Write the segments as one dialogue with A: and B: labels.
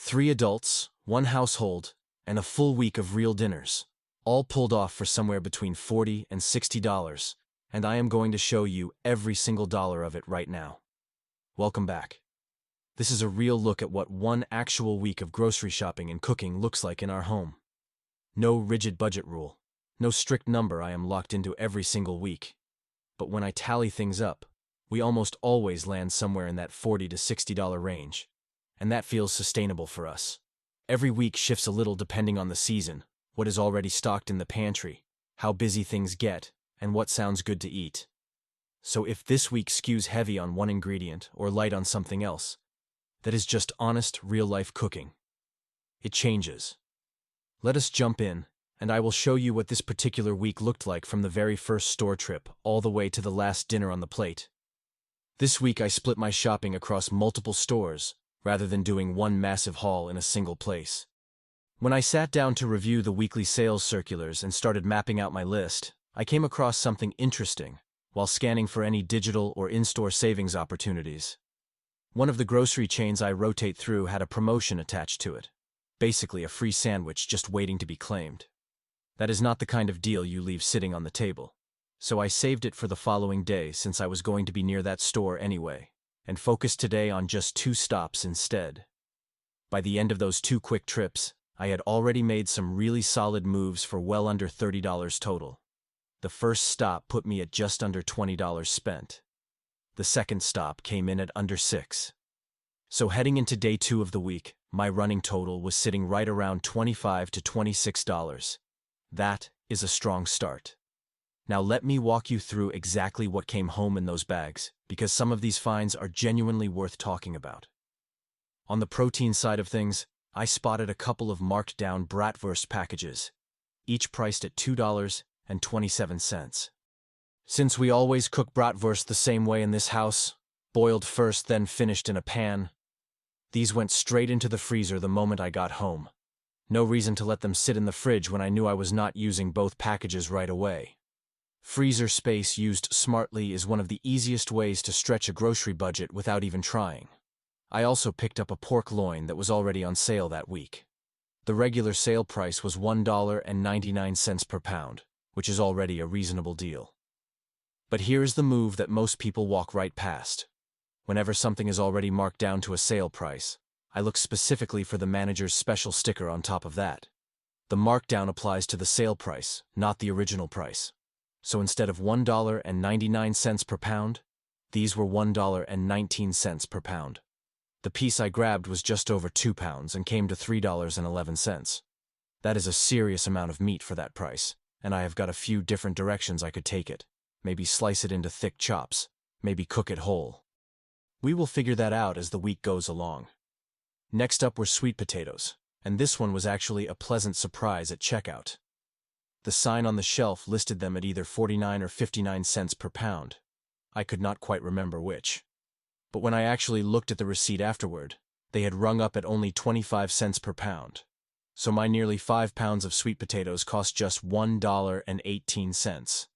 A: 3 adults, 1 household, and a full week of real dinners, all pulled off for somewhere between $40 and $60, and I am going to show you every single dollar of it right now. Welcome back. This is a real look at what one actual week of grocery shopping and cooking looks like in our home. No rigid budget rule, no strict number I am locked into every single week. But when I tally things up, we almost always land somewhere in that $40 to $60 range, and that feels sustainable for us. Every week shifts a little depending on the season, what is already stocked in the pantry, how busy things get, and what sounds good to eat. So if this week skews heavy on one ingredient or light on something else, that is just honest, real-life cooking. It changes. Let us jump in, and I will show you what this particular week looked like from the very first store trip all the way to the last dinner on the plate. This week I split my shopping across multiple stores, rather than doing one massive haul in a single place. When I sat down to review the weekly sales circulars and started mapping out my list, I came across something interesting while scanning for any digital or in-store savings opportunities. One of the grocery chains I rotate through had a promotion attached to it, basically a free sandwich just waiting to be claimed. That is not the kind of deal you leave sitting on the table, so I saved it for the following day since I was going to be near that store anyway, and focused today on just 2 stops instead. By the end of those 2 quick trips, I had already made some really solid moves for well under $30 total. The first stop put me at just under $20 spent. The second stop came in at under $6. So heading into day 2 of the week, my running total was sitting right around $25 to $26. That is a strong start. Now let me walk you through exactly what came home in those bags, because some of these finds are genuinely worth talking about. On the protein side of things, I spotted a couple of marked down bratwurst packages, each priced at $2.27. Since we always cook bratwurst the same way in this house, boiled first then finished in a pan, these went straight into the freezer the moment I got home. No reason to let them sit in the fridge when I knew I was not using both packages right away. Freezer space used smartly is one of the easiest ways to stretch a grocery budget without even trying. I also picked up a pork loin that was already on sale that week. The regular sale price was $1.99 per pound, which is already a reasonable deal. But here's the move that most people walk right past. Whenever something is already marked down to a sale price, I look specifically for the manager's special sticker on top of that. The markdown applies to the sale price, not the original price. So instead of $1.99 per pound, these were $1.19 per pound. The piece I grabbed was just over 2 pounds and came to $3.11. That is a serious amount of meat for that price, and I have got a few different directions I could take it. Maybe slice it into thick chops, maybe cook it whole. We will figure that out as the week goes along. Next up were sweet potatoes, and this one was actually a pleasant surprise at checkout. The sign on the shelf listed them at either 49 or 59 cents per pound. I could not quite remember which. But when I actually looked at the receipt afterward, they had rung up at only 25 cents per pound. So my nearly 5 pounds of sweet potatoes cost just $1.18.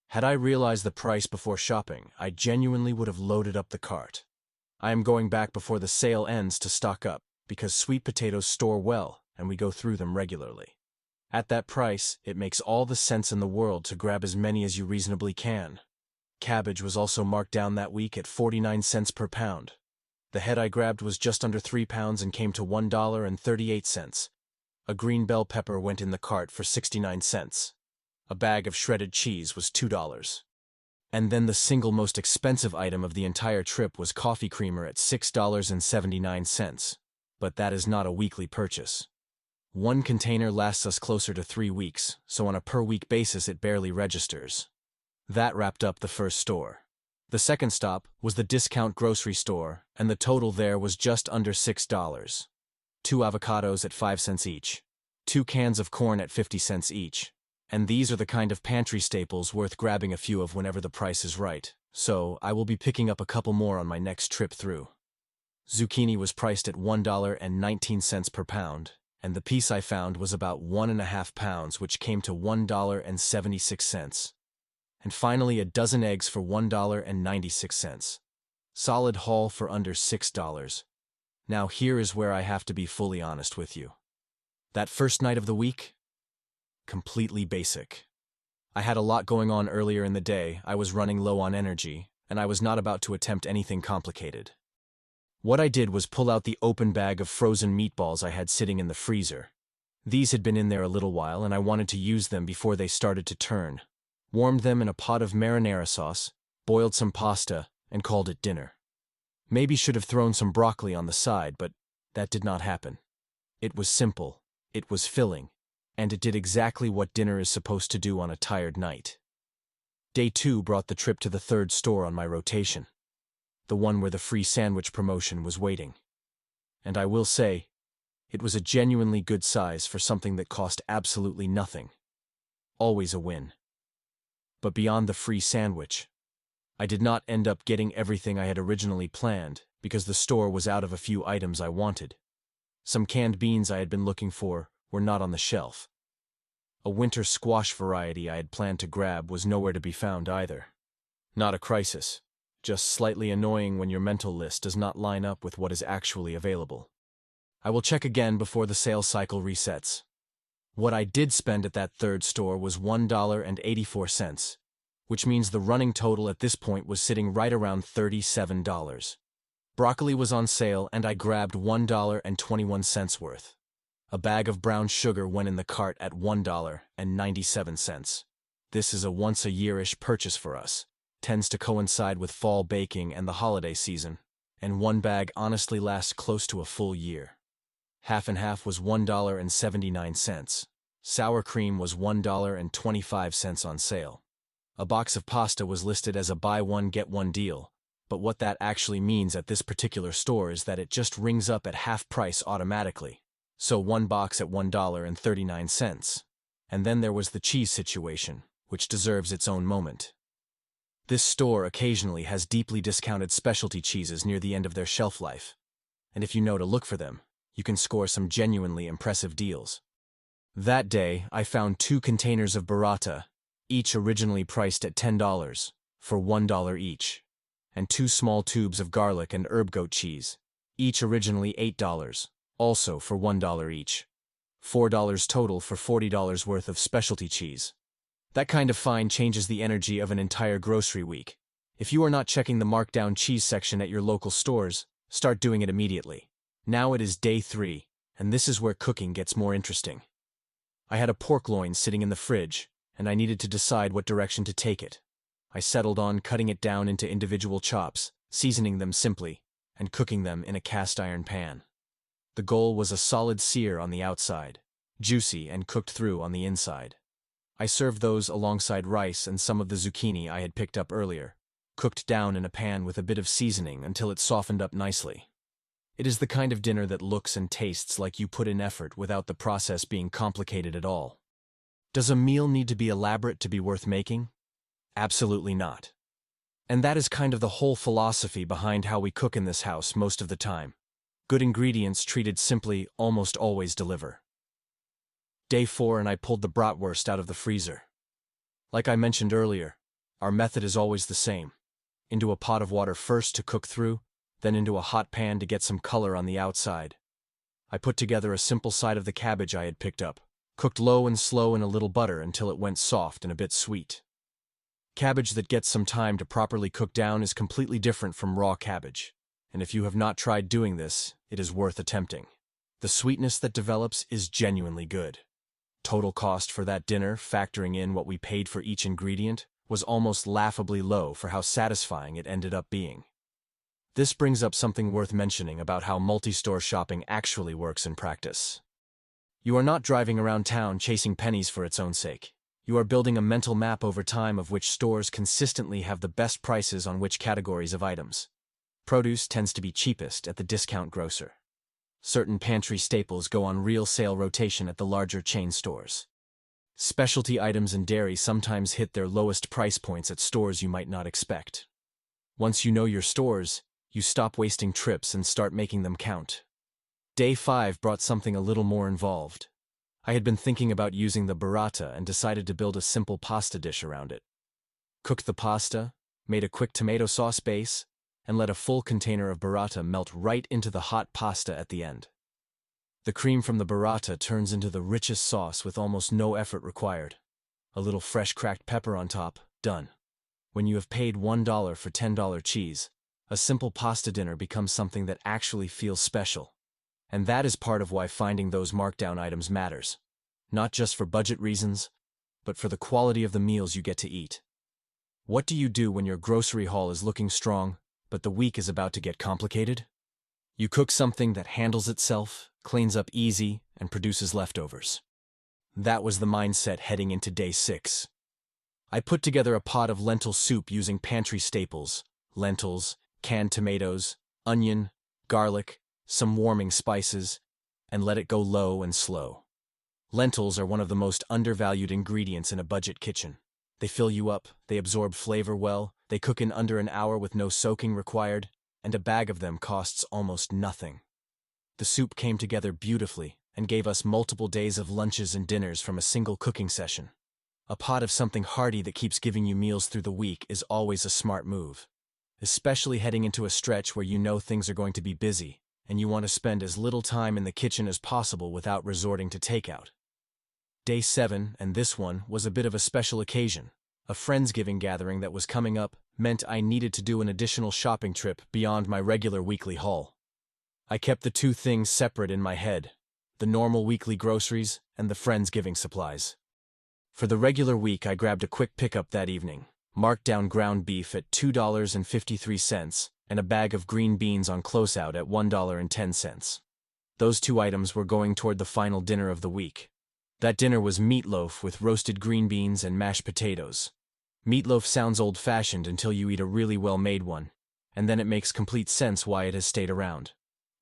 A: Had I realized the price before shopping, I genuinely would have loaded up the cart. I am going back before the sale ends to stock up, because sweet potatoes store well, and we go through them regularly. At that price, it makes all the sense in the world to grab as many as you reasonably can. Cabbage was also marked down that week at 49 cents per pound. The head I grabbed was just under 3 pounds and came to $1.38. A green bell pepper went in the cart for 69 cents. A bag of shredded cheese was $2. And then the single most expensive item of the entire trip was coffee creamer at $6.79. But that is not a weekly purchase. One container lasts us closer to 3 weeks, so on a per-week basis it barely registers. That wrapped up the first store. The second stop was the discount grocery store, and the total there was just under $6. 2 avocados at 5 cents each. 2 cans of corn at 50 cents each. And these are the kind of pantry staples worth grabbing a few of whenever the price is right, so I will be picking up a couple more on my next trip through. Zucchini was priced at $1.19 per pound, and the piece I found was about 1.5 pounds, which came to $1.76. And finally, a dozen eggs for $1.96. Solid haul for under $6. Now here is where I have to be fully honest with you. That first night of the week? Completely basic. I had a lot going on earlier in the day, I was running low on energy, and I was not about to attempt anything complicated. What I did was pull out the open bag of frozen meatballs I had sitting in the freezer. These had been in there a little while, and I wanted to use them before they started to turn. Warmed them in a pot of marinara sauce, boiled some pasta, and called it dinner. Maybe should have thrown some broccoli on the side, but that did not happen. It was simple, it was filling, and it did exactly what dinner is supposed to do on a tired night. Day 2 brought the trip to the third store on my rotation, the one where the free sandwich promotion was waiting. And I will say, it was a genuinely good size for something that cost absolutely nothing. Always a win. But beyond the free sandwich, I did not end up getting everything I had originally planned because the store was out of a few items I wanted. Some canned beans I had been looking for were not on the shelf. A winter squash variety I had planned to grab was nowhere to be found either. Not a crisis, just slightly annoying when your mental list does not line up with what is actually available. I will check again before the sales cycle resets. What I did spend at that third store was $1.84, which means the running total at this point was sitting right around $37. Broccoli was on sale and I grabbed $1.21 worth. A bag of brown sugar went in the cart at $1.97. This is a once-a-year-ish purchase for us. Tends to coincide with fall baking and the holiday season, and one bag honestly lasts close to a full year. Half and half was $1.79. Sour cream was $1.25 on sale. A box of pasta was listed as a buy one get one deal, but what that actually means at this particular store is that it just rings up at half price automatically. So one box at $1.39. And then there was the cheese situation, which deserves its own moment. This store occasionally has deeply discounted specialty cheeses near the end of their shelf life, and if you know to look for them, you can score some genuinely impressive deals. That day, I found 2 containers of burrata, each originally priced at $10, for $1 each, and 2 small tubes of garlic and herb goat cheese, each originally $8, also for $1 each. $4 total for $40 worth of specialty cheese. That kind of find changes the energy of an entire grocery week. If you are not checking the markdown cheese section at your local stores, start doing it immediately. Now it is day 3, and this is where cooking gets more interesting. I had a pork loin sitting in the fridge, and I needed to decide what direction to take it. I settled on cutting it down into individual chops, seasoning them simply, and cooking them in a cast iron pan. The goal was a solid sear on the outside, juicy and cooked through on the inside. I served those alongside rice and some of the zucchini I had picked up earlier, cooked down in a pan with a bit of seasoning until it softened up nicely. It is the kind of dinner that looks and tastes like you put in effort without the process being complicated at all. Does a meal need to be elaborate to be worth making? Absolutely not. And that is kind of the whole philosophy behind how we cook in this house most of the time. Good ingredients treated simply almost always deliver. Day 4 and I pulled the bratwurst out of the freezer. Like I mentioned earlier, our method is always the same. Into a pot of water first to cook through, then into a hot pan to get some color on the outside. I put together a simple side of the cabbage I had picked up, cooked low and slow in a little butter until it went soft and a bit sweet. Cabbage that gets some time to properly cook down is completely different from raw cabbage, and if you have not tried doing this, it is worth attempting. The sweetness that develops is genuinely good. Total cost for that dinner, factoring in what we paid for each ingredient, was almost laughably low for how satisfying it ended up being. This brings up something worth mentioning about how multi-store shopping actually works in practice. You are not driving around town chasing pennies for its own sake. You are building a mental map over time of which stores consistently have the best prices on which categories of items. Produce tends to be cheapest at the discount grocer. Certain pantry staples go on real sale rotation at the larger chain stores. Specialty items and dairy sometimes hit their lowest price points at stores you might not expect. Once you know your stores, you stop wasting trips and start making them count. Day 5 brought something a little more involved. I had been thinking about using the burrata and decided to build a simple pasta dish around it. Cooked the pasta, made a quick tomato sauce base, and let a full container of burrata melt right into the hot pasta at the end. The cream from the burrata turns into the richest sauce with almost no effort required. A little fresh cracked pepper on top, done. When you have paid $1 for $10 cheese, a simple pasta dinner becomes something that actually feels special. And that is part of why finding those markdown items matters. Not just for budget reasons, but for the quality of the meals you get to eat. What do you do when your grocery haul is looking strong, but the week is about to get complicated? You cook something that handles itself, cleans up easy, and produces leftovers. That was the mindset heading into day 6. I put together a pot of lentil soup using pantry staples, lentils, canned tomatoes, onion, garlic, some warming spices, and let it go low and slow. Lentils are one of the most undervalued ingredients in a budget kitchen. They fill you up, they absorb flavor well, they cook in under an hour with no soaking required, and a bag of them costs almost nothing. The soup came together beautifully and gave us multiple days of lunches and dinners from a single cooking session. A pot of something hearty that keeps giving you meals through the week is always a smart move, especially heading into a stretch where you know things are going to be busy and you want to spend as little time in the kitchen as possible without resorting to takeout. Day 7, and this one, was a bit of a special occasion. A Friendsgiving gathering that was coming up meant I needed to do an additional shopping trip beyond my regular weekly haul. I kept the two things separate in my head, the normal weekly groceries and the Friendsgiving supplies. For the regular week, I grabbed a quick pickup that evening, marked down ground beef at $2.53 and a bag of green beans on closeout at $1.10. Those two items were going toward the final dinner of the week. That dinner was meatloaf with roasted green beans and mashed potatoes. Meatloaf sounds old-fashioned until you eat a really well-made one, and then it makes complete sense why it has stayed around.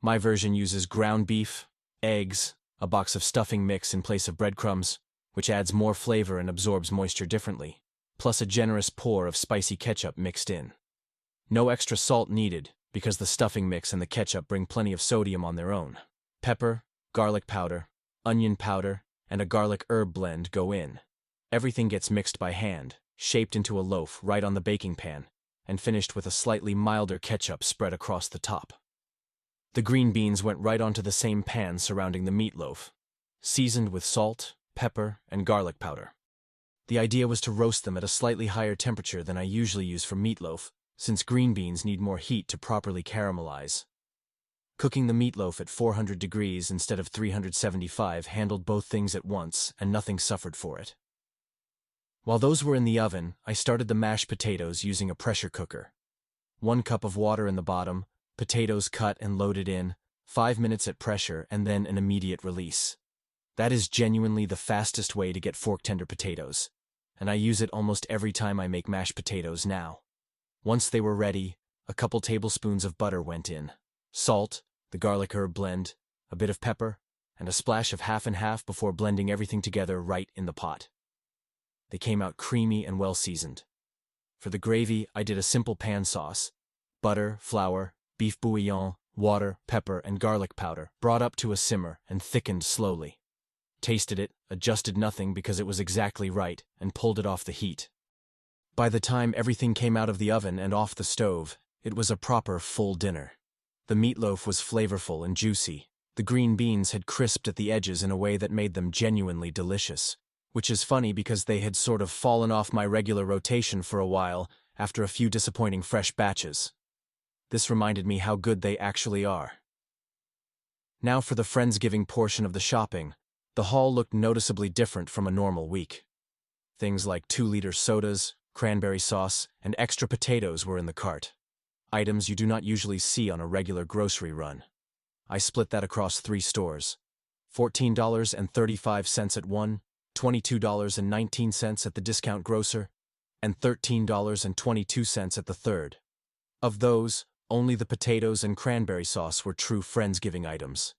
A: My version uses ground beef, eggs, a box of stuffing mix in place of breadcrumbs, which adds more flavor and absorbs moisture differently, plus a generous pour of spicy ketchup mixed in. No extra salt needed, because the stuffing mix and the ketchup bring plenty of sodium on their own. Pepper, garlic powder, onion powder, and a garlic herb blend go in. Everything gets mixed by hand, shaped into a loaf right on the baking pan, and finished with a slightly milder ketchup spread across the top. The green beans went right onto the same pan surrounding the meatloaf, seasoned with salt, pepper, and garlic powder. The idea was to roast them at a slightly higher temperature than I usually use for meatloaf, since green beans need more heat to properly caramelize. Cooking the meatloaf at 400 degrees instead of 375 handled both things at once, and nothing suffered for it. While those were in the oven, I started the mashed potatoes using a pressure cooker. 1 cup of water in the bottom, potatoes cut and loaded in, 5 minutes at pressure, and then an immediate release. That is genuinely the fastest way to get fork-tender potatoes, and I use it almost every time I make mashed potatoes now. Once they were ready, a couple tablespoons of butter went in, salt, the garlic herb blend, a bit of pepper, and a splash of half and half before blending everything together right in the pot. They came out creamy and well-seasoned. For the gravy, I did a simple pan sauce: butter, flour, beef bouillon, water, pepper, and garlic powder, brought up to a simmer and thickened slowly. Tasted it, adjusted nothing because it was exactly right, and pulled it off the heat. By the time everything came out of the oven and off the stove, it was a proper full dinner. The meatloaf was flavorful and juicy. The green beans had crisped at the edges in a way that made them genuinely delicious, which is funny because they had sort of fallen off my regular rotation for a while after a few disappointing fresh batches. This reminded me how good they actually are. Now for the Friendsgiving portion of the shopping. The haul looked noticeably different from a normal week. Things like 2-liter sodas, cranberry sauce, and extra potatoes were in the cart. Items you do not usually see on a regular grocery run. I split that across 3 stores. $14.35 at one, $22.19 at the discount grocer, and $13.22 at the third. Of those, only the potatoes and cranberry sauce were true Friendsgiving items.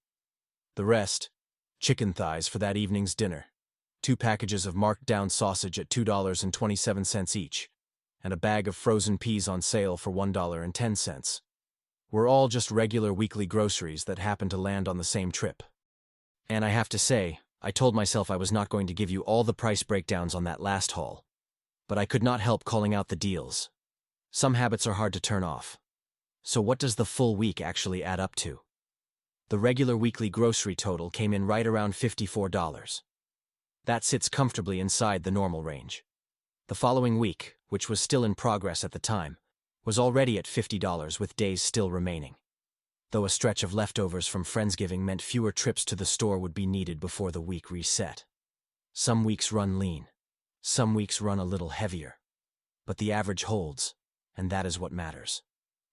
A: The rest, chicken thighs for that evening's dinner, 2 packages of marked-down sausage at $2.27 each, and a bag of frozen peas on sale for $1.10. Were all just regular weekly groceries that happened to land on the same trip. And I have to say, I told myself I was not going to give you all the price breakdowns on that last haul, but I could not help calling out the deals. Some habits are hard to turn off. So what does the full week actually add up to? The regular weekly grocery total came in right around $54. That sits comfortably inside the normal range. The following week, which was still in progress at the time, was already at $50 with days still remaining. Though a stretch of leftovers from Friendsgiving meant fewer trips to the store would be needed before the week reset. Some weeks run lean. Some weeks run a little heavier. But the average holds, and that is what matters.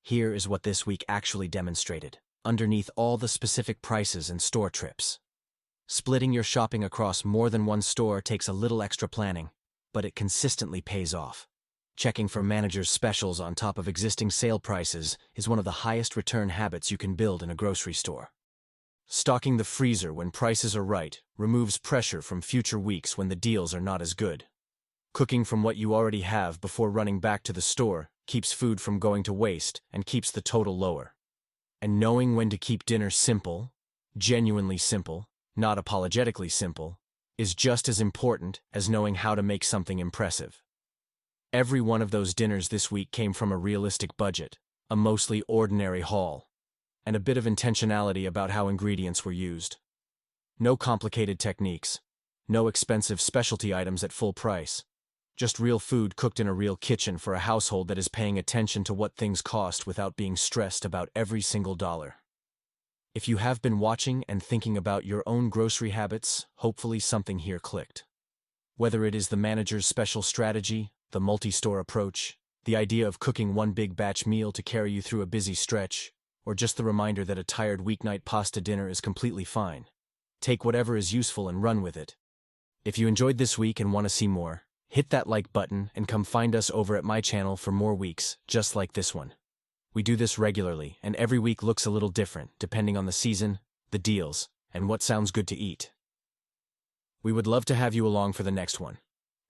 A: Here is what this week actually demonstrated, underneath all the specific prices and store trips. Splitting your shopping across more than one store takes a little extra planning, but it consistently pays off. Checking for managers' specials on top of existing sale prices is one of the highest return habits you can build in a grocery store. Stocking the freezer when prices are right removes pressure from future weeks when the deals are not as good. Cooking from what you already have before running back to the store keeps food from going to waste and keeps the total lower. And knowing when to keep dinner simple, genuinely simple, not apologetically simple, is just as important as knowing how to make something impressive. Every one of those dinners this week came from a realistic budget, a mostly ordinary haul, and a bit of intentionality about how ingredients were used. No complicated techniques, no expensive specialty items at full price, just real food cooked in a real kitchen for a household that is paying attention to what things cost without being stressed about every single dollar. If you have been watching and thinking about your own grocery habits, hopefully something here clicked. Whether it is the manager's special strategy, the multi-store approach, the idea of cooking one big batch meal to carry you through a busy stretch, or just the reminder that a tired weeknight pasta dinner is completely fine. Take whatever is useful and run with it. If you enjoyed this week and want to see more, hit that like button and come find us over at my channel for more weeks just like this one. We do this regularly, and every week looks a little different depending on the season, the deals, and what sounds good to eat. We would love to have you along for the next one.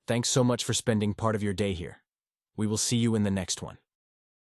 A: Thanks so much for spending part of your day here. We will see you in the next one.